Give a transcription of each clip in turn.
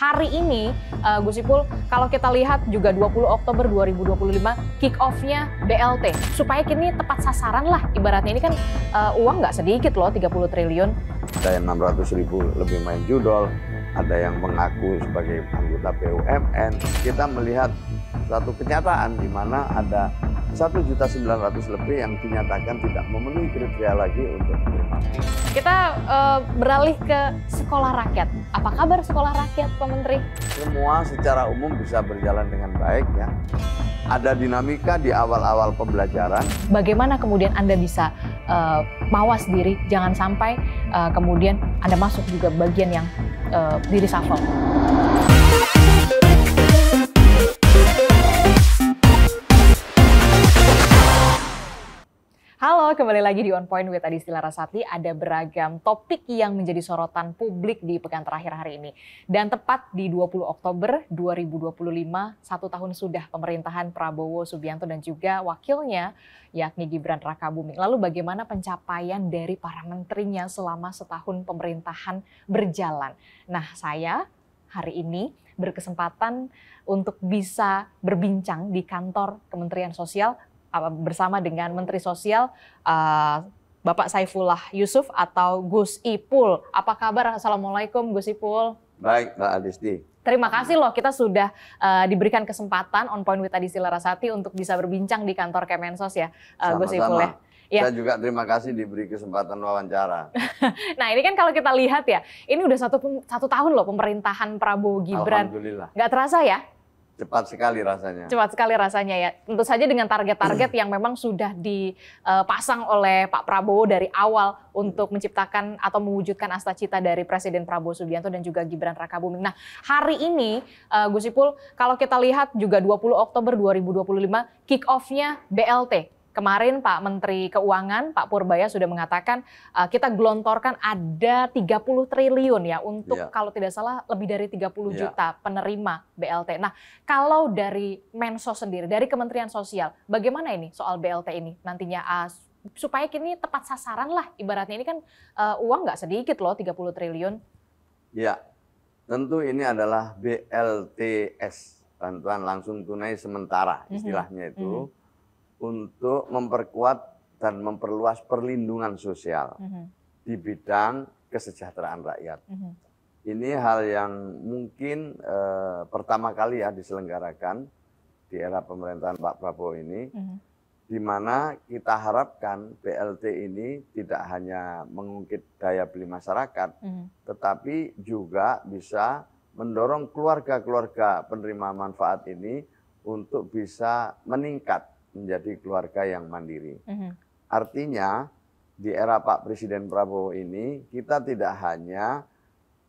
hari ini, Gus Ipul, kalau kita lihat juga 20 Oktober 2025, kick off-nya BLT. Supaya kini tepat sasaran lah, ibaratnya ini kan uang nggak sedikit loh, 30 triliun. Ada yang 600.000 lebih main judol, ada yang mengaku sebagai anggota BUMN. Kita melihat satu kenyataan di mana ada 1.900.000 lebih yang dinyatakan tidak memenuhi kriteria lagi untuk menerima. Kita beralih ke sekolah rakyat. Apa kabar sekolah rakyat, Pak Menteri? Semua secara umum bisa berjalan dengan baik ya. Ada dinamika di awal-awal pembelajaran. Bagaimana kemudian Anda bisa mawas diri, jangan sampai kemudian Anda masuk juga bagian yang di reshuffle? Halo, kembali lagi di On Point with Adisti Larasati. Ada beragam topik yang menjadi sorotan publik di pekan terakhir hari ini. Dan tepat di 20 Oktober 2025, 1 tahun sudah pemerintahan Prabowo Subianto dan juga wakilnya, yakni Gibran Rakabuming. Lalu bagaimana pencapaian dari para menterinya selama setahun pemerintahan berjalan? Nah, saya hari ini berkesempatan untuk bisa berbincang di kantor Kementerian Sosial bersama dengan Menteri Sosial Bapak Saifullah Yusuf atau Gus Ipul. Apa kabar? Assalamualaikum Gus Ipul. Baik Mbak Adisti. Terima kasih loh, kita sudah diberikan kesempatan On Point with Adisti Larasati untuk bisa berbincang di kantor Kemensos ya, Gus Ipul ya. Ya. Saya juga terima kasih diberi kesempatan wawancara. Nah ini kan kalau kita lihat ya, ini udah satu tahun loh pemerintahan Prabowo Gibran. Alhamdulillah. Nggak terasa ya? Cepat sekali rasanya. Cepat sekali rasanya ya. Tentu saja dengan target-target yang memang sudah dipasang oleh Pak Prabowo dari awal untuk menciptakan atau mewujudkan asta-cita dari Presiden Prabowo Subianto dan juga Gibran Rakabuming. Nah hari ini Gus Ipul, kalau kita lihat juga 20 Oktober 2025, kick off-nya BLT. Kemarin Pak Menteri Keuangan, Pak Purbaya sudah mengatakan kita gelontorkan ada 30 triliun ya untuk kalau tidak salah lebih dari 30 juta penerima BLT. Nah kalau dari Mensos sendiri, dari Kementerian Sosial, bagaimana ini soal BLT ini nantinya supaya kini tepat sasaran lah ibaratnya ini kan uang nggak sedikit loh 30 triliun. Ya, tentu ini adalah BLTS, bantuan langsung tunai sementara istilahnya itu. Untuk memperkuat dan memperluas perlindungan sosial di bidang kesejahteraan rakyat. Ini hal yang mungkin pertama kali ya diselenggarakan di era pemerintahan Pak Prabowo ini, di mana kita harapkan BLT ini tidak hanya mengungkit daya beli masyarakat, tetapi juga bisa mendorong keluarga-keluarga penerima manfaat ini untuk bisa meningkat menjadi keluarga yang mandiri. Artinya di era Pak Presiden Prabowo ini kita tidak hanya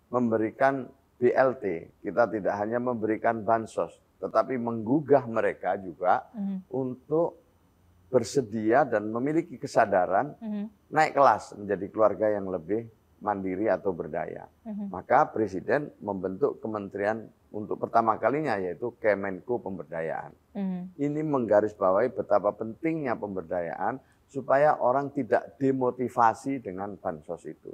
memberikan BLT, kita tidak hanya memberikan bansos, tetapi menggugah mereka juga untuk bersedia dan memiliki kesadaran naik kelas menjadi keluarga yang lebih mandiri atau berdaya. Maka Presiden membentuk kementerian untuk pertama kalinya yaitu Kemenko Pemberdayaan. Ini menggarisbawahi betapa pentingnya pemberdayaan supaya orang tidak demotivasi dengan bansos itu.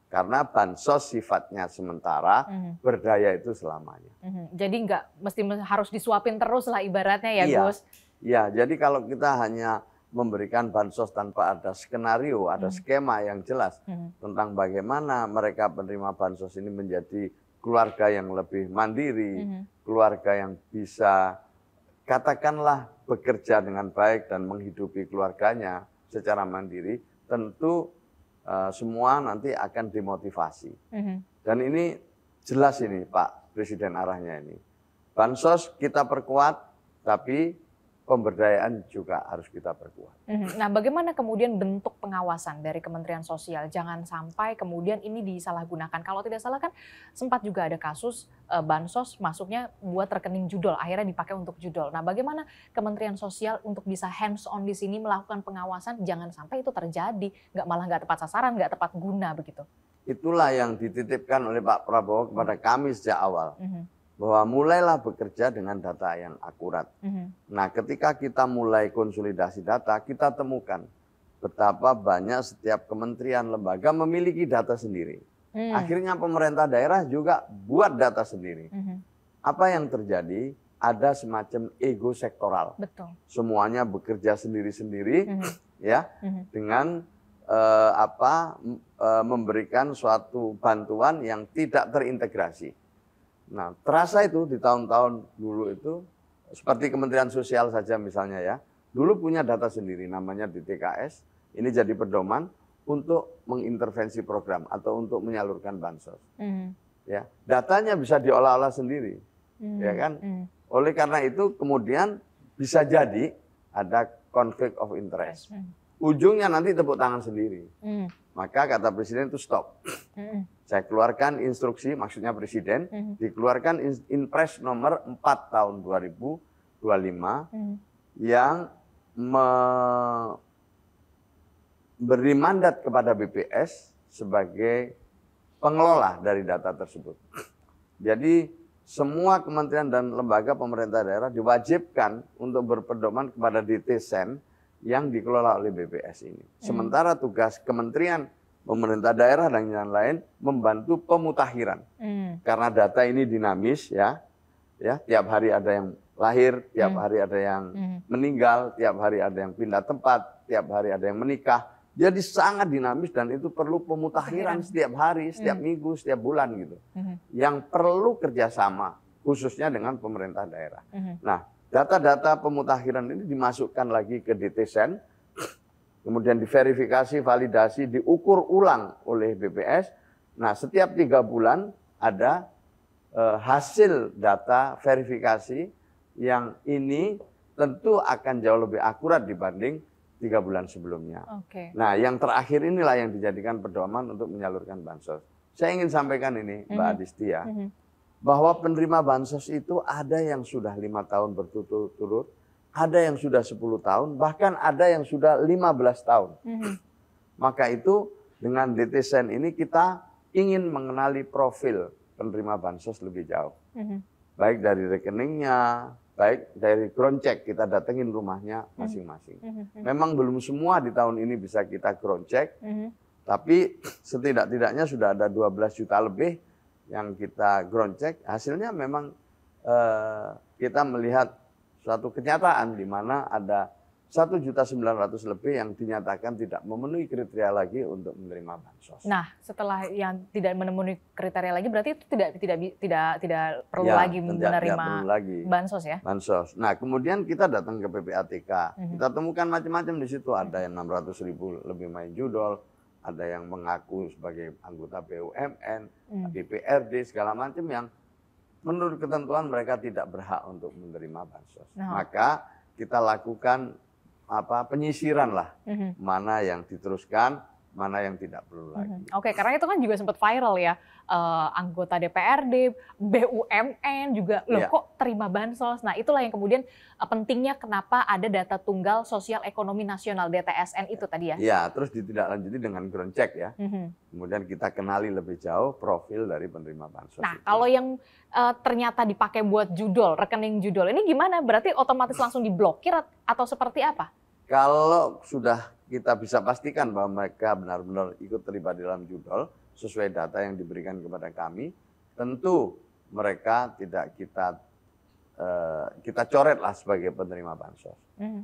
Karena bansos sifatnya sementara, berdaya itu selamanya. Jadi nggak mesti harus disuapin terus lah ibaratnya ya Gus? Iya, jadi kalau kita hanya memberikan bansos tanpa ada skenario, ada skema yang jelas tentang bagaimana mereka penerima bansos ini menjadi keluarga yang lebih mandiri, keluarga yang bisa katakanlah bekerja dengan baik dan menghidupi keluarganya secara mandiri, tentu semua nanti akan dimotivasi. Dan ini jelas ini Pak Presiden arahnya ini. Bansos kita perkuat, tapi pemberdayaan juga harus kita perkuat. Nah, bagaimana kemudian bentuk pengawasan dari Kementerian Sosial? Jangan sampai kemudian ini disalahgunakan. Kalau tidak salah kan sempat juga ada kasus bansos masuknya buat rekening judol, akhirnya dipakai untuk judol. Nah, bagaimana Kementerian Sosial untuk bisa hands on di sini melakukan pengawasan? Jangan sampai itu terjadi, malah nggak tepat sasaran, nggak tepat guna begitu. Itulah yang dititipkan oleh Pak Prabowo kepada kami sejak awal. Bahwa mulailah bekerja dengan data yang akurat. Nah, ketika kita mulai konsolidasi data, kita temukan betapa banyak setiap kementerian lembaga memiliki data sendiri. Akhirnya pemerintah daerah juga buat data sendiri. Apa yang terjadi? Ada semacam ego sektoral. Betul. Semuanya bekerja sendiri-sendiri, ya, dengan memberikan suatu bantuan yang tidak terintegrasi. Nah, terasa itu di tahun-tahun dulu itu, seperti Kementerian Sosial saja misalnya ya, dulu punya data sendiri namanya DTKS, ini jadi pedoman untuk mengintervensi program atau untuk menyalurkan bansos. Ya, datanya bisa diolah-olah sendiri, ya kan? Oleh karena itu kemudian bisa jadi ada konflik of interest. Ujungnya nanti tepuk tangan sendiri. Maka kata Presiden itu stop. Saya keluarkan instruksi, maksudnya Presiden, dikeluarkan Inpres nomor 4 tahun 2025 yang memberi mandat kepada BPS sebagai pengelola dari data tersebut. Jadi semua kementerian dan lembaga pemerintah daerah diwajibkan untuk berpedoman kepada DTSEN yang dikelola oleh BPS ini. Sementara tugas kementerian, pemerintah daerah dan yang lain membantu pemutakhiran. Karena data ini dinamis ya, tiap hari ada yang lahir, tiap hari ada yang meninggal, tiap hari ada yang pindah tempat, tiap hari ada yang menikah. Jadi sangat dinamis dan itu perlu pemutakhiran setiap hari, setiap minggu, setiap bulan gitu. Yang perlu kerjasama khususnya dengan pemerintah daerah. Nah, data-data pemutakhiran ini dimasukkan lagi ke DTSEN, kemudian diverifikasi, validasi, diukur ulang oleh BPS. Nah, setiap 3 bulan ada hasil data verifikasi yang ini tentu akan jauh lebih akurat dibanding 3 bulan sebelumnya. Nah, yang terakhir inilah yang dijadikan pedoman untuk menyalurkan bansos. Saya ingin sampaikan ini, Mbak Adistia, bahwa penerima bansos itu ada yang sudah 5 tahun berturut-turut, ada yang sudah 10 tahun, bahkan ada yang sudah 15 tahun. Maka itu dengan DTSEN ini kita ingin mengenali profil penerima bansos lebih jauh. Baik dari rekeningnya, baik dari ground check, kita datengin rumahnya masing-masing. Memang belum semua di tahun ini bisa kita ground check, tapi setidak-tidaknya sudah ada 12 juta lebih yang kita ground check. Hasilnya memang kita melihat suatu kenyataan di mana ada 1.900.000 lebih yang dinyatakan tidak memenuhi kriteria lagi untuk menerima bansos. Nah, setelah yang tidak memenuhi kriteria lagi, berarti itu tidak perlu lagi menerima bansos ya? Bansos. Nah, kemudian kita datang ke PPATK, kita temukan macam-macam di situ. Ada yang 600.000 lebih main judol, ada yang mengaku sebagai anggota BUMN, DPRD, segala macam yang menurut ketentuan mereka tidak berhak untuk menerima bansos. Maka kita lakukan penyisiran lah, mana yang diteruskan, mana yang tidak perlu lagi. Oke, karena itu kan juga sempat viral ya, anggota DPRD, BUMN juga, loh kok terima bansos. Nah, itulah yang kemudian pentingnya kenapa ada data tunggal sosial ekonomi nasional DTSN itu tadi ya? Iya, terus ditindaklanjuti dengan ground check ya. Kemudian kita kenali lebih jauh profil dari penerima bansos. Nah, kalau yang ternyata dipakai buat judol, rekening judol, ini gimana? Berarti otomatis langsung diblokir atau seperti apa? Kalau sudah kita bisa pastikan bahwa mereka benar-benar ikut terlibat dalam judol sesuai data yang diberikan kepada kami, tentu mereka tidak kita coretlah sebagai penerima bansos.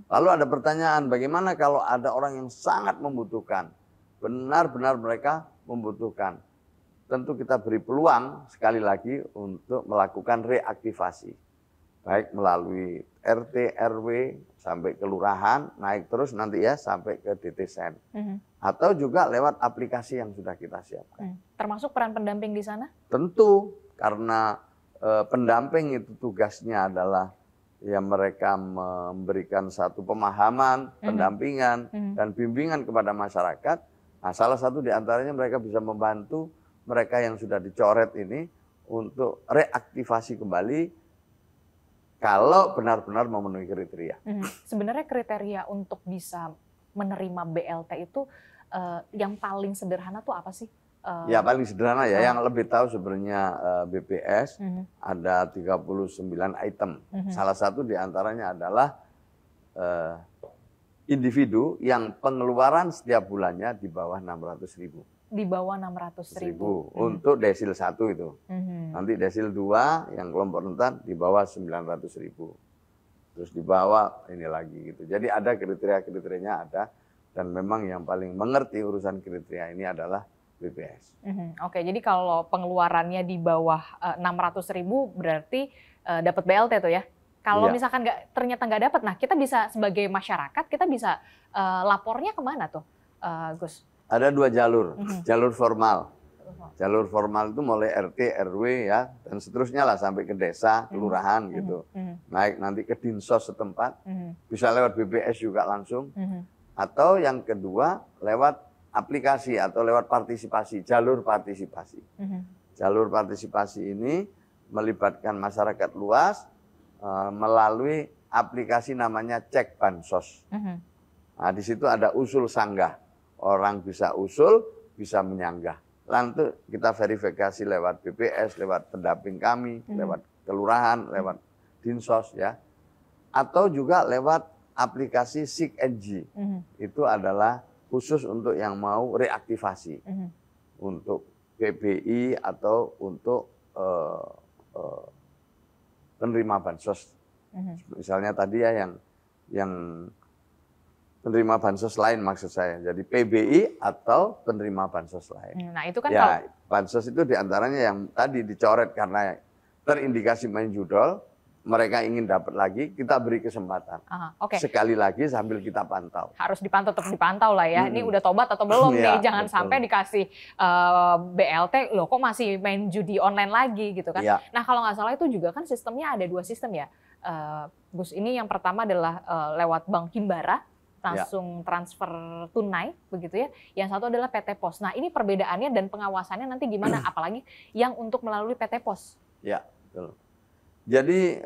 Lalu ada pertanyaan, bagaimana kalau ada orang yang sangat membutuhkan, benar-benar mereka membutuhkan? Tentu kita beri peluang sekali lagi untuk melakukan reaktivasi, baik melalui RT, RW, sampai kelurahan, naik terus nanti ya sampai ke DTSEN. Atau juga lewat aplikasi yang sudah kita siapkan. Termasuk peran pendamping di sana? Tentu, karena pendamping itu tugasnya adalah ya mereka memberikan satu pemahaman, pendampingan, dan bimbingan kepada masyarakat. Nah, salah satu di antaranya mereka bisa membantu mereka yang sudah dicoret ini untuk reaktivasi kembali kalau benar-benar memenuhi kriteria. Sebenarnya kriteria untuk bisa menerima BLT itu yang paling sederhana tuh apa sih? Ya paling sederhana ya, yang lebih tahu sebenarnya BPS ada 39 item. Salah satu di antaranya adalah individu yang pengeluaran setiap bulannya di bawah 600.000. Di bawah 600.000. Untuk desil 1 itu. Nanti desil 2 yang kelompok rentan di bawah 900.000. Terus di bawah ini lagi gitu. Jadi ada kriteria-kriterianya ada, dan memang yang paling mengerti urusan kriteria ini adalah BPS. Oke, jadi kalau pengeluarannya di bawah 600.000 berarti dapat BLT tuh ya. Kalau misalkan ternyata nggak dapat, nah kita bisa sebagai masyarakat kita bisa lapornya kemana tuh, Gus? Ada 2 jalur, jalur formal. Jalur formal itu mulai RT, RW ya, dan seterusnya lah sampai ke desa, kelurahan gitu. Naik nanti ke Dinsos setempat, bisa lewat BPS juga langsung. Atau yang kedua lewat aplikasi atau lewat partisipasi, jalur partisipasi. Jalur partisipasi ini melibatkan masyarakat luas melalui aplikasi namanya Cek Bansos. Nah, di situ ada usul sanggah. Orang bisa usul, bisa menyanggah. Lalu kita verifikasi lewat BPS, lewat pendamping kami, lewat kelurahan, lewat Dinsos ya. Atau juga lewat aplikasi SIG-NG. Itu adalah khusus untuk yang mau reaktivasi. Untuk PBI atau untuk penerima bansos. Misalnya tadi ya yang penerima bansos lain maksud saya. Jadi PBI atau penerima bansos lain. Nah itu kan ya, bansos itu diantaranya yang tadi dicoret karena terindikasi main judol, mereka ingin dapat lagi, kita beri kesempatan. Sekali lagi sambil kita pantau. Harus dipantau, tetap dipantau lah ya. Ini udah tobat atau belum nih? Jangan sampai dikasih BLT, loh kok masih main judi online lagi gitu kan. Nah kalau nggak salah itu juga kan sistemnya ada 2 sistem ya. Gus, ini yang pertama adalah lewat Bank Himbara, langsung transfer tunai begitu ya. Yang satu adalah PT Pos. Nah ini perbedaannya dan pengawasannya nanti gimana? Apalagi yang untuk melalui PT Pos. Ya, betul. Jadi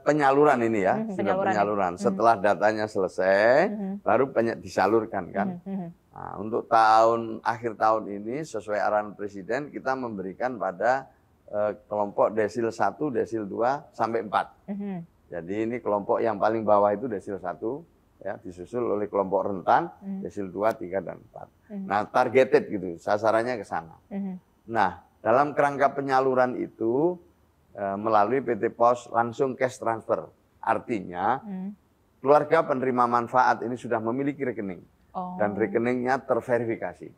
penyaluran ini ya, sudah penyaluran. Setelah datanya selesai, baru banyak disalurkan kan. Nah, untuk akhir tahun ini sesuai arahan Presiden kita memberikan pada kelompok desil 1, desil 2 sampai 4. Jadi ini kelompok yang paling bawah itu desil 1. Ya, disusul oleh kelompok rentan, desil 2, 3, dan 4. Nah, targeted gitu, sasarannya ke sana. Nah, dalam kerangka penyaluran itu, melalui PT Pos langsung cash transfer. Artinya, keluarga penerima manfaat ini sudah memiliki rekening. Dan rekeningnya terverifikasi.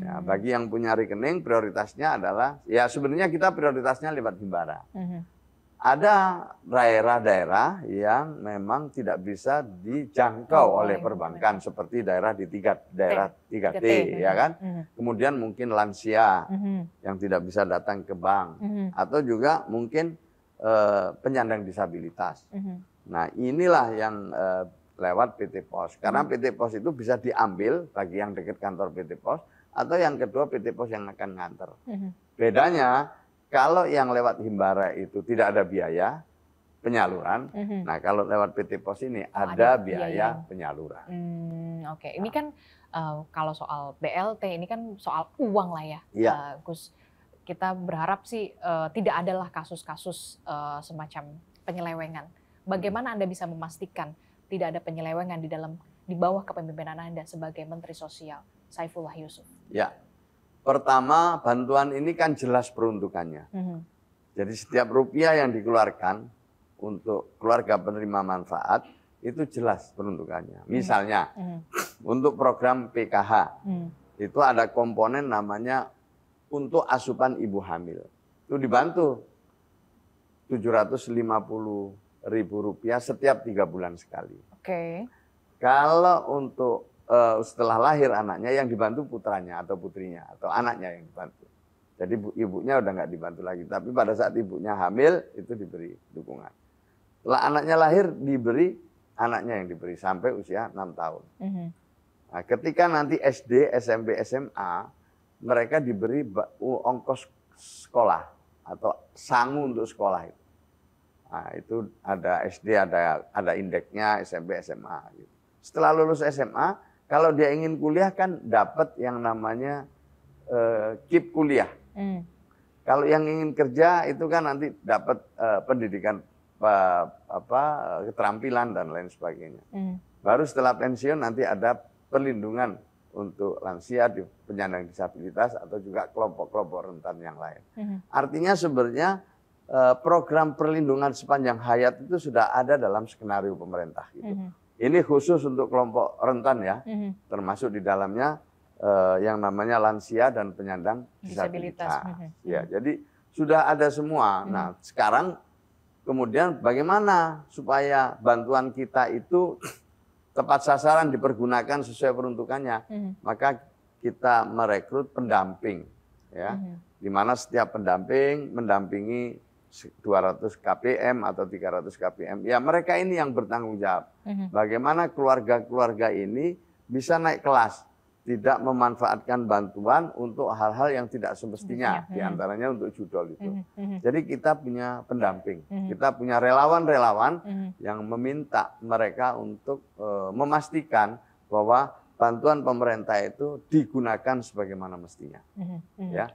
Ya, bagi yang punya rekening, prioritasnya adalah, ya sebenarnya kita prioritasnya lewat Himbara. Ada daerah-daerah yang memang tidak bisa dijangkau oleh perbankan seperti daerah di 3T ya kan. Kemudian mungkin lansia yang tidak bisa datang ke bank atau juga mungkin penyandang disabilitas. Nah, inilah yang lewat PT Pos. Karena PT Pos itu bisa diambil bagi yang dekat kantor PT Pos atau yang kedua PT Pos yang akan nganter. Bedanya kalau yang lewat Himbara itu tidak ada biaya penyaluran, nah kalau lewat PT Pos ini ada biaya penyaluran. Oke, ini kan kalau soal BLT ini kan soal uang lah ya, Gus. Kita berharap sih tidak adalah kasus-kasus semacam penyelewengan. Bagaimana Anda bisa memastikan tidak ada penyelewengan di bawah kepemimpinan Anda sebagai Menteri Sosial Saifullah Yusuf? Ya. Pertama, bantuan ini kan jelas peruntukannya. Jadi setiap rupiah yang dikeluarkan untuk keluarga penerima manfaat itu jelas peruntukannya. Misalnya, untuk program PKH, itu ada komponen namanya untuk asupan ibu hamil. Itu dibantu Rp750.000 setiap 3 bulan sekali. Kalau untuk setelah lahir anaknya yang dibantu putranya atau putrinya atau anaknya yang dibantu. Jadi ibunya udah nggak dibantu lagi. Tapi pada saat ibunya hamil itu diberi dukungan. Setelah anaknya lahir diberi anaknya yang diberi sampai usia 6 tahun. Nah, ketika nanti SD, SMP, SMA mereka diberi ongkos sekolah atau sangu untuk sekolah itu. Nah, itu ada SD ada indeksnya, SMP, SMA. Gitu. Setelah lulus SMA kalau dia ingin kuliah kan dapat yang namanya KIP kuliah. Kalau yang ingin kerja itu kan nanti dapat pendidikan keterampilan dan lain sebagainya. Baru setelah pensiun nanti ada perlindungan untuk lansia, penyandang disabilitas, atau juga kelompok-kelompok rentan yang lain. Artinya sebenarnya program perlindungan sepanjang hayat itu sudah ada dalam skenario pemerintah. Gitu. Ini khusus untuk kelompok rentan ya, termasuk di dalamnya yang namanya lansia dan penyandang disabilitas. Ya, jadi sudah ada semua. Nah, sekarang kemudian bagaimana supaya bantuan kita itu tepat sasaran, dipergunakan sesuai peruntukannya? Maka kita merekrut pendamping, ya, di mana setiap pendamping mendampingi 200 kpm atau 300 kpm. Ya, mereka ini yang bertanggung jawab. Bagaimana keluarga-keluarga ini bisa naik kelas, tidak memanfaatkan bantuan untuk hal-hal yang tidak semestinya, diantaranya untuk judol itu. Jadi kita punya pendamping, kita punya relawan-relawan yang meminta mereka untuk memastikan bahwa bantuan pemerintah itu digunakan sebagaimana mestinya. Ya.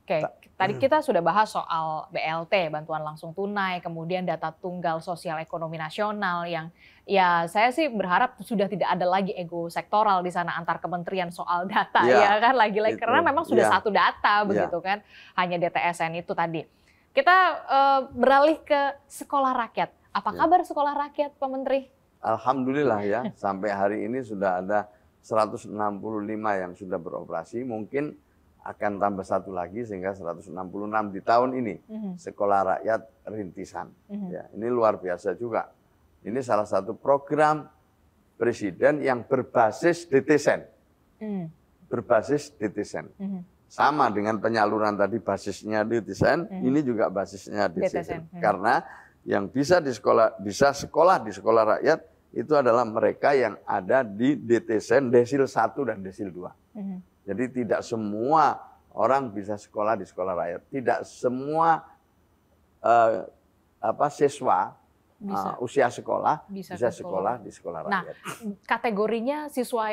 Oke, tadi kita sudah bahas soal BLT, bantuan langsung tunai, kemudian data tunggal sosial ekonomi nasional yang ya saya sih berharap sudah tidak ada lagi ego sektoral di sana antar kementerian soal data ya kan lagi-lagi karena memang sudah satu data begitu kan, hanya DTSN itu tadi. Kita beralih ke sekolah rakyat. Apa kabar sekolah rakyat, Pak Menteri? Alhamdulillah ya, sampai hari ini sudah ada 165 yang sudah beroperasi, mungkin akan tambah satu lagi sehingga 166 di tahun ini sekolah rakyat rintisan. Ya, ini luar biasa juga. Ini salah satu program presiden yang berbasis DTSN. Berbasis DTSN. Sama dengan penyaluran tadi basisnya DTSN, ini juga basisnya DTSN. Karena yang bisa sekolah di sekolah rakyat itu adalah mereka yang ada di DTSN Desil 1 dan Desil 2. Jadi tidak semua orang bisa sekolah di sekolah rakyat. Tidak semua siswa usia sekolah bisa sekolah di sekolah rakyat. Nah, kategorinya siswa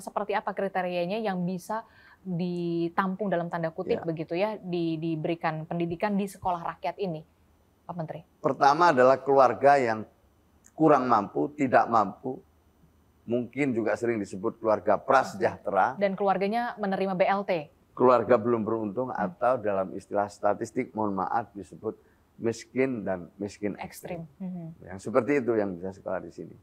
seperti apa kriterianya yang bisa ditampung dalam tanda kutip begitu ya, diberikan pendidikan di sekolah rakyat ini, Pak Menteri? Pertama adalah keluarga yang kurang mampu, tidak mampu. Mungkin juga sering disebut keluarga prasejahtera. Dan keluarganya menerima BLT. Keluarga belum beruntung atau dalam istilah statistik, mohon maaf, disebut miskin dan miskin ekstrim. Yang seperti itu yang bisa sekolah di sini.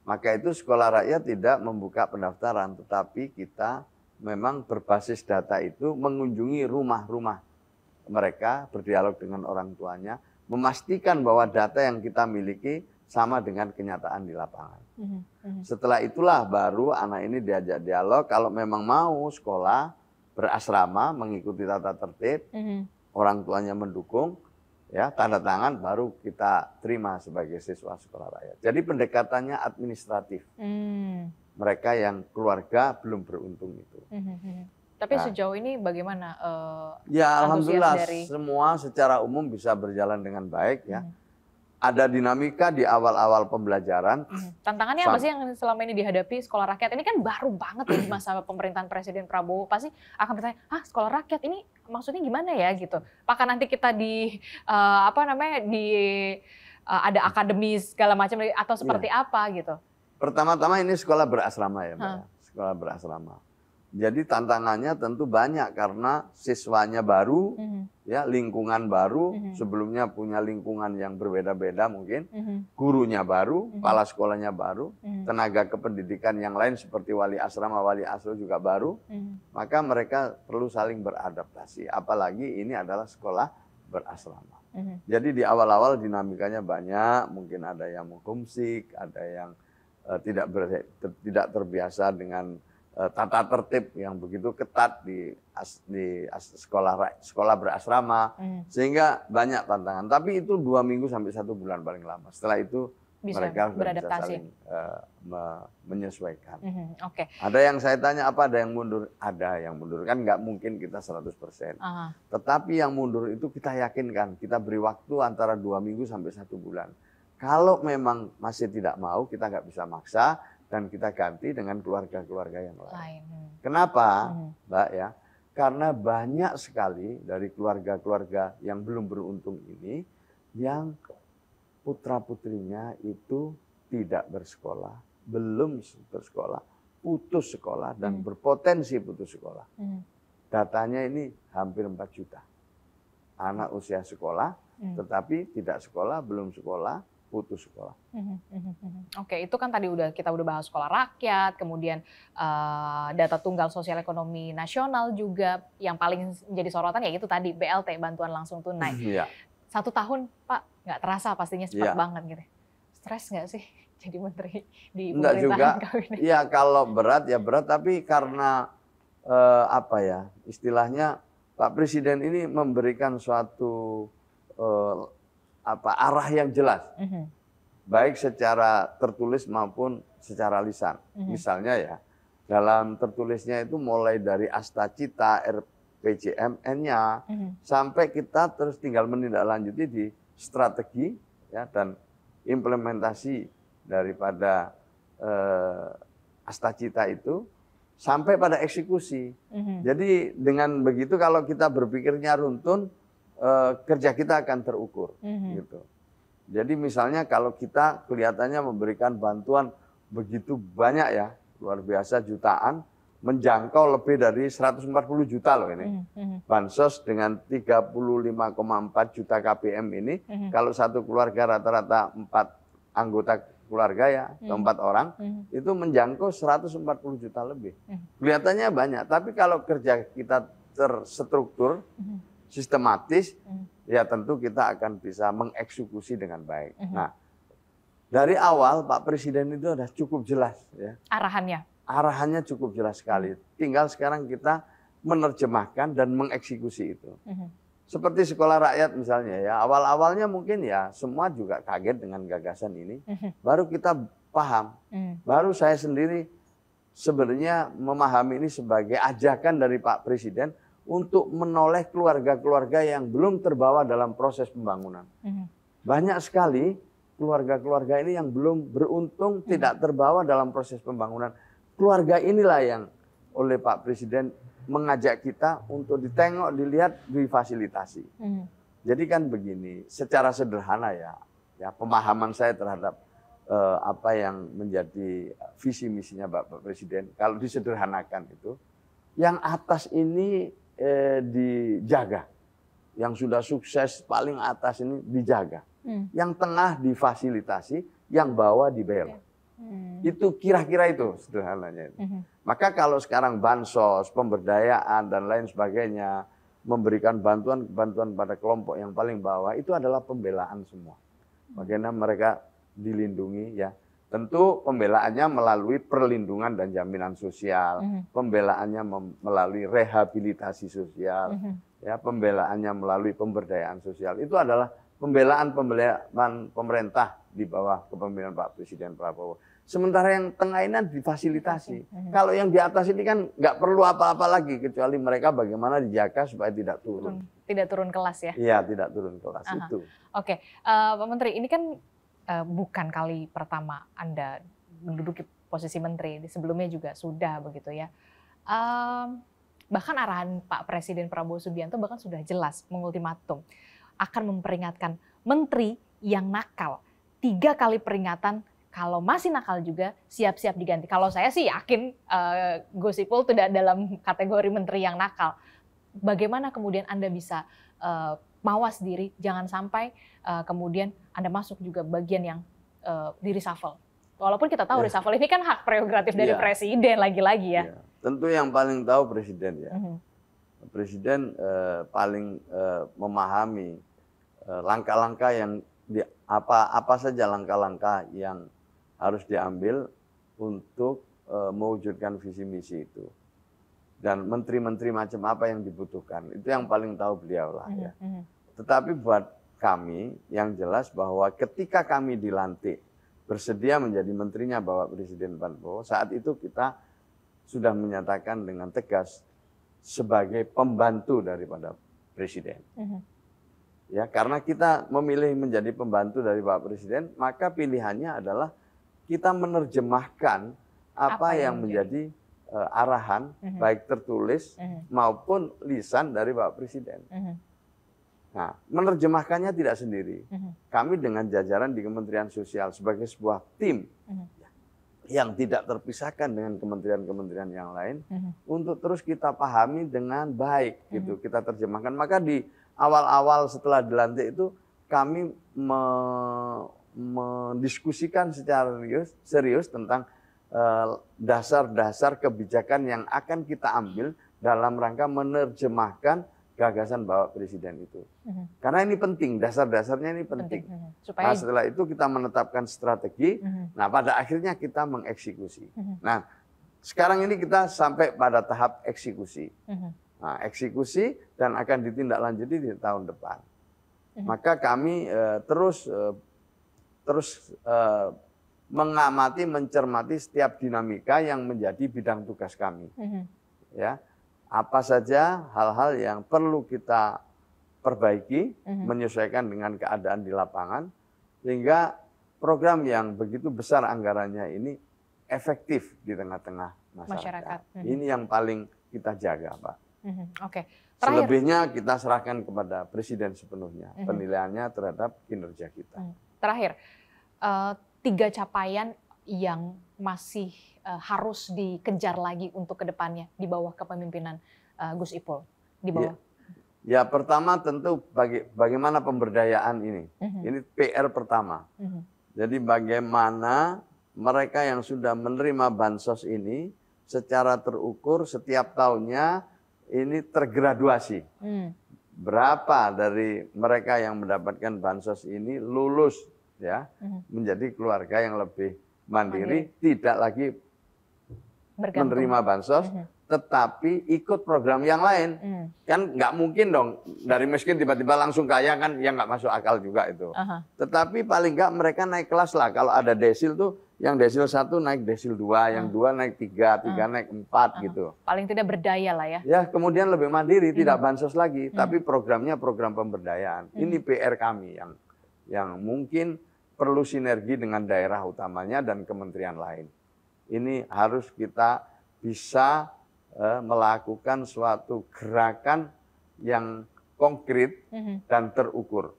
Maka itu sekolah rakyat tidak membuka pendaftaran, tetapi kita memang berbasis data itu mengunjungi rumah-rumah mereka, berdialog dengan orang tuanya, memastikan bahwa data yang kita miliki sama dengan kenyataan di lapangan. Setelah itulah baru anak ini diajak dialog, kalau memang mau sekolah berasrama, mengikuti tata tertib, orang tuanya mendukung, ya tanda tangan, baru kita terima sebagai siswa sekolah rakyat. Jadi pendekatannya administratif. Mereka yang keluarga belum beruntung itu. Tapi sejauh ini bagaimana? Ya alhamdulillah semua secara umum bisa berjalan dengan baik ya. Ada dinamika di awal-awal pembelajaran. Tantangannya apa sih yang selama ini dihadapi sekolah rakyat? Ini kan baru banget di masa pemerintahan Presiden Prabowo. Pasti akan bertanya, sekolah rakyat ini maksudnya gimana ya gitu. Apakah nanti kita ada akademis segala macam atau seperti apa gitu? Pertama-tama ini sekolah berasrama ya, Mbak. Sekolah berasrama. Jadi tantangannya tentu banyak karena siswanya baru, ya lingkungan baru, sebelumnya punya lingkungan yang berbeda-beda mungkin, gurunya baru, kepala sekolahnya baru, tenaga kependidikan yang lain seperti wali asrama, wali asuh juga baru, maka mereka perlu saling beradaptasi. Apalagi ini adalah sekolah berasrama. Jadi di awal-awal dinamikanya banyak, mungkin ada yang homesick, ada yang tidak terbiasa dengan tata tertib yang begitu ketat di sekolah berasrama, sehingga banyak tantangan. Tapi itu 2 minggu sampai 1 bulan paling lama. Setelah itu mereka beradaptasi, bisa saling menyesuaikan. Ada yang saya tanya, apa ada yang mundur? Ada yang mundur, kan nggak mungkin kita 100%. Tetapi yang mundur itu kita yakinkan, kita beri waktu antara 2 minggu sampai 1 bulan. Kalau memang masih tidak mau, kita nggak bisa maksa, dan kita ganti dengan keluarga-keluarga yang lain. Kenapa, Mbak ya? Karena banyak sekali dari keluarga-keluarga yang belum beruntung ini yang putra-putrinya itu tidak bersekolah, belum bersekolah, putus sekolah dan berpotensi putus sekolah. Mhm. Datanya ini hampir 4 juta. Anak usia sekolah, tetapi tidak sekolah, belum sekolah, putus sekolah. Oke, itu kan tadi kita udah bahas sekolah rakyat, kemudian data tunggal sosial ekonomi nasional juga yang paling menjadi sorotan ya itu tadi BLT, bantuan langsung tunai. Iya. 1 tahun Pak, nggak terasa pastinya cepat Iya. banget gitu. Stres nggak sih jadi menteri di Enggak juga. pemerintahan kabinet? Iya, kalau berat ya berat, tapi karena apa ya, istilahnya Pak Presiden ini memberikan suatu arah yang jelas, baik secara tertulis maupun secara lisan. Misalnya ya, dalam tertulisnya itu mulai dari Astacita, RPJMN-nya, sampai kita terus tinggal menindaklanjuti di strategi ya dan implementasi daripada Astacita itu sampai pada eksekusi. Jadi dengan begitu kalau kita berpikirnya runtun, kerja kita akan terukur. Gitu. Jadi misalnya kalau kita kelihatannya memberikan bantuan begitu banyak ya, luar biasa jutaan, menjangkau lebih dari 140 juta loh ini. Bansos dengan 35,4 juta KPM ini, kalau satu keluarga rata-rata 4 anggota keluarga ya, atau 4 orang, itu menjangkau 140 juta lebih. Kelihatannya banyak, tapi kalau kerja kita terstruktur, sistematis, ya tentu kita akan bisa mengeksekusi dengan baik. Nah, dari awal Pak Presiden itu sudah cukup jelas ya. Arahannya cukup jelas sekali. Tinggal sekarang kita menerjemahkan dan mengeksekusi itu. Seperti sekolah rakyat misalnya ya, awal-awalnya mungkin ya semua juga kaget dengan gagasan ini. Baru kita paham, baru saya sendiri sebenarnya memahami ini sebagai ajakan dari Pak Presiden untuk menoleh keluarga-keluarga yang belum terbawa dalam proses pembangunan. Banyak sekali keluarga-keluarga ini yang belum beruntung tidak terbawa dalam proses pembangunan. Keluarga inilah yang oleh Pak Presiden mengajak kita untuk ditengok, dilihat, difasilitasi. Jadi kan begini, secara sederhana ya pemahaman saya terhadap apa yang menjadi visi misinya Bapak Presiden. Kalau disederhanakan itu, yang atas ini dijaga, yang sudah sukses paling atas ini dijaga, yang tengah difasilitasi, yang bawah dibela. Itu kira-kira itu sederhananya. Maka kalau sekarang bansos, pemberdayaan dan lain sebagainya, memberikan bantuan pada kelompok yang paling bawah, itu adalah pembelaan semua. Bagaimana mereka dilindungi ya. Tentu pembelaannya melalui perlindungan dan jaminan sosial, pembelaannya melalui rehabilitasi sosial, ya pembelaannya melalui pemberdayaan sosial. Itu adalah pembelaan pemerintah di bawah kepemimpinan Pak Presiden Prabowo. Sementara yang tengah ini difasilitasi. Kalau yang di atas ini kan nggak perlu apa-apa lagi kecuali mereka bagaimana dijaga supaya tidak turun. Tidak turun kelas ya? Iya, tidak turun kelas itu. Oke, Pak Menteri, ini kan bukan kali pertama Anda menduduki posisi menteri, sebelumnya juga sudah begitu ya. Bahkan arahan Pak Presiden Prabowo Subianto bahkan sudah jelas mengultimatum akan memperingatkan menteri yang nakal. 3 kali peringatan, kalau masih nakal juga siap-siap diganti. Kalau saya sih yakin Gus Ipul tidak dalam kategori menteri yang nakal. Bagaimana kemudian Anda bisa mawas diri, jangan sampai kemudian Anda masuk juga bagian yang di reshuffle. Walaupun kita tahu reshuffle ini kan hak prerogatif dari presiden lagi-lagi ya. Tentu yang paling tahu presiden ya. Presiden paling memahami langkah-langkah yang apa saja langkah-langkah yang harus diambil untuk mewujudkan visi misi itu. Dan menteri-menteri macam apa yang dibutuhkan, itu yang paling tahu beliau lah ya. Tetapi buat kami yang jelas bahwa ketika kami dilantik bersedia menjadi menterinya Bapak Presiden Prabowo, saat itu kita sudah menyatakan dengan tegas sebagai pembantu daripada presiden. Ya, karena kita memilih menjadi pembantu dari Bapak Presiden, maka pilihannya adalah kita menerjemahkan apa yang menjadi arahan baik tertulis maupun lisan dari Bapak Presiden. Nah, menerjemahkannya tidak sendiri. Kami dengan jajaran di Kementerian Sosial sebagai sebuah tim yang tidak terpisahkan dengan kementerian-kementerian yang lain untuk terus kita pahami dengan baik gitu, kita terjemahkan. Maka di awal-awal setelah dilantik itu kami mendiskusikan secara serius tentang dasar-dasar kebijakan yang akan kita ambil dalam rangka menerjemahkan gagasan Bapak Presiden itu. Karena ini penting, dasar-dasarnya ini penting. Supaya... Nah, setelah itu kita menetapkan strategi, nah pada akhirnya kita mengeksekusi. Nah, sekarang ini kita sampai pada tahap eksekusi. Nah, eksekusi dan akan ditindaklanjuti di tahun depan. Maka kami terus mengamati, mencermati setiap dinamika yang menjadi bidang tugas kami. Ya. Apa saja hal-hal yang perlu kita perbaiki, menyesuaikan dengan keadaan di lapangan, sehingga program yang begitu besar anggarannya ini efektif di tengah-tengah masyarakat. Ini yang paling kita jaga, Pak. Oke. Selebihnya kita serahkan kepada Presiden sepenuhnya, penilaiannya terhadap kinerja kita. Terakhir, 3 capaian yang masih harus dikejar lagi untuk kedepannya di bawah kepemimpinan Gus Ipul di bawah. Ya, pertama tentu bagaimana pemberdayaan ini. Ini PR pertama. Jadi bagaimana mereka yang sudah menerima bansos ini secara terukur setiap tahunnya ini tergraduasi. Berapa dari mereka yang mendapatkan bansos ini lulus ya menjadi keluarga yang lebih mandiri, tidak lagi menerima bansos, tetapi ikut program yang lain. Kan nggak mungkin dong dari miskin tiba-tiba langsung kaya, kan yang nggak masuk akal juga itu. Tetapi paling nggak mereka naik kelas lah. Kalau ada desil tuh, yang desil 1 naik desil 2, yang 2 naik 3, 3 naik 4 gitu. Paling tidak berdaya lah ya. Ya, kemudian lebih mandiri, tidak bansos lagi, tapi programnya program pemberdayaan. Ini PR kami yang mungkin perlu sinergi dengan daerah utamanya dan kementerian lain. Ini harus kita bisa melakukan suatu gerakan yang konkret dan terukur.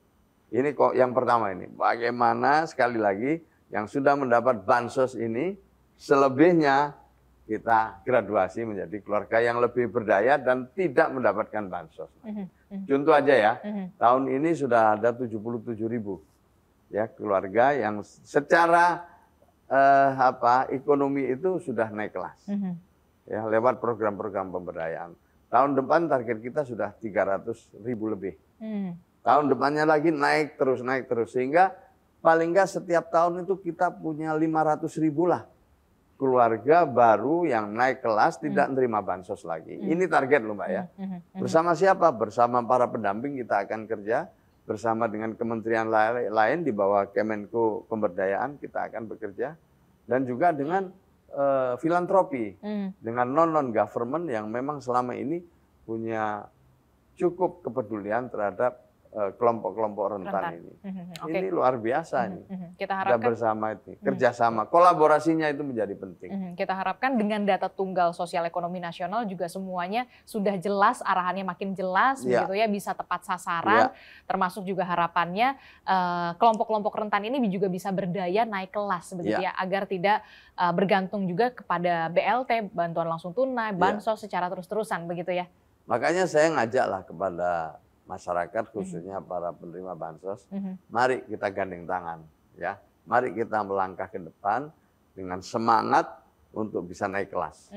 Ini kok yang pertama ini. Bagaimana sekali lagi yang sudah mendapat bansos ini selebihnya kita graduasi menjadi keluarga yang lebih berdaya dan tidak mendapatkan bansos. Contoh aja ya, tahun ini sudah ada 77.000 ya keluarga yang secara ekonomi itu sudah naik kelas. Ya, lewat program-program pemberdayaan. Tahun depan target kita sudah 300.000 lebih. Tahun depannya lagi naik terus sehingga paling nggak setiap tahun itu kita punya 500.000 lah keluarga baru yang naik kelas tidak menerima bansos lagi. Ini target loh Mbak ya. Bersama siapa? Bersama para pendamping kita akan kerja, bersama dengan kementerian lain di bawah Kemenko Pemberdayaan kita akan bekerja, dan juga dengan filantropi, dengan non-government yang memang selama ini punya cukup kepedulian terhadap kelompok-kelompok rentan ini. Ini luar biasa nih. Kita harapkan bersama itu, kerjasama, kolaborasinya itu menjadi penting. Kita harapkan dengan data tunggal sosial ekonomi nasional juga semuanya sudah jelas, arahannya makin jelas, begitu ya, bisa tepat sasaran, termasuk juga harapannya kelompok-kelompok rentan ini juga bisa berdaya naik kelas, begitu ya, agar tidak bergantung juga kepada BLT, bantuan langsung tunai, bansos secara terus-terusan, begitu ya. Makanya saya ngajaklah kepada masyarakat khususnya para penerima bansos, mari kita gandeng tangan, ya, mari kita melangkah ke depan dengan semangat untuk bisa naik kelas.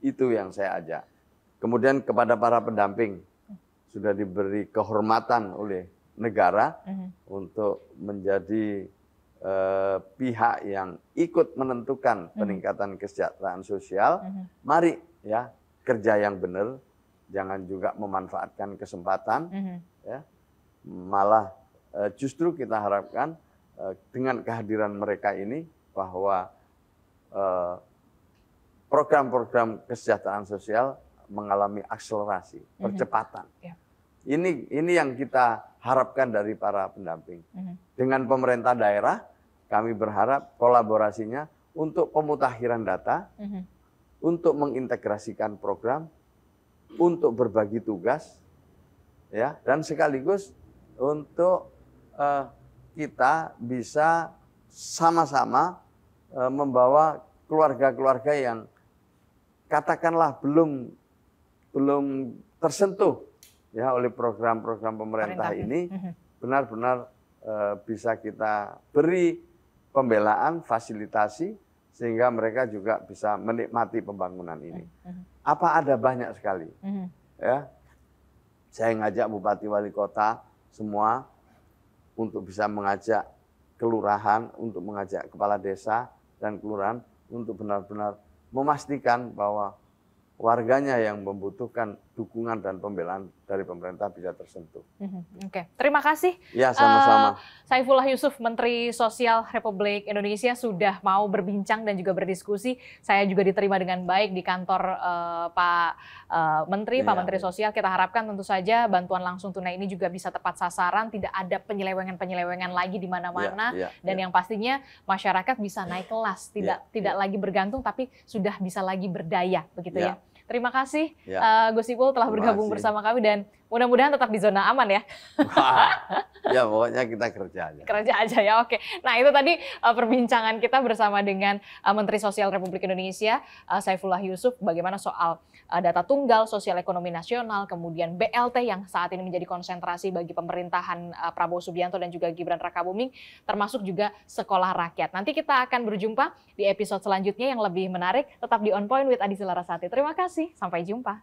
Itu yang saya ajak. Kemudian kepada para pendamping, sudah diberi kehormatan oleh negara untuk menjadi pihak yang ikut menentukan peningkatan kesejahteraan sosial. Mari ya kerja yang benar. Jangan juga memanfaatkan kesempatan, ya. Malah justru kita harapkan dengan kehadiran mereka ini bahwa program-program kesejahteraan sosial mengalami akselerasi, percepatan. Ini yang kita harapkan dari para pendamping. Dengan pemerintah daerah, kami berharap kolaborasinya untuk pemutakhiran data, untuk mengintegrasikan program, untuk berbagi tugas, ya, dan sekaligus untuk kita bisa sama-sama membawa keluarga-keluarga yang katakanlah belum tersentuh ya oleh program-program pemerintah ini, benar-benar bisa kita beri pembelaan, fasilitasi, sehingga mereka juga bisa menikmati pembangunan ini. Apa ada banyak sekali. Ya, saya ngajak bupati wali kota semua untuk bisa mengajak kelurahan, untuk mengajak kepala desa dan kelurahan untuk benar-benar memastikan bahwa warganya yang membutuhkan dukungan dan pembelaan dari pemerintah bisa tersentuh. Oke, terima kasih. Ya, sama-sama. Saifullah Yusuf, Menteri Sosial Republik Indonesia, sudah mau berbincang dan juga berdiskusi. Saya juga diterima dengan baik di kantor Pak Menteri, Pak Menteri Sosial. Kita harapkan tentu saja bantuan langsung tunai ini juga bisa tepat sasaran, tidak ada penyelewengan-penyelewengan lagi di mana-mana, dan yang pastinya masyarakat bisa naik kelas, tidak lagi bergantung, tapi sudah bisa lagi berdaya, begitu ya. Terima kasih Gus Ipul telah bergabung bersama kami, dan mudah-mudahan tetap di zona aman ya. Ya, pokoknya kita kerja aja. Kerja aja ya, oke. Nah, itu tadi perbincangan kita bersama dengan Menteri Sosial Republik Indonesia, Saifullah Yusuf, bagaimana soal data tunggal, sosial ekonomi nasional, kemudian BLT yang saat ini menjadi konsentrasi bagi pemerintahan Prabowo Subianto dan juga Gibran Rakabuming, termasuk juga sekolah rakyat. Nanti kita akan berjumpa di episode selanjutnya yang lebih menarik. Tetap di On Point with Adisi Larasati. Terima kasih, sampai jumpa.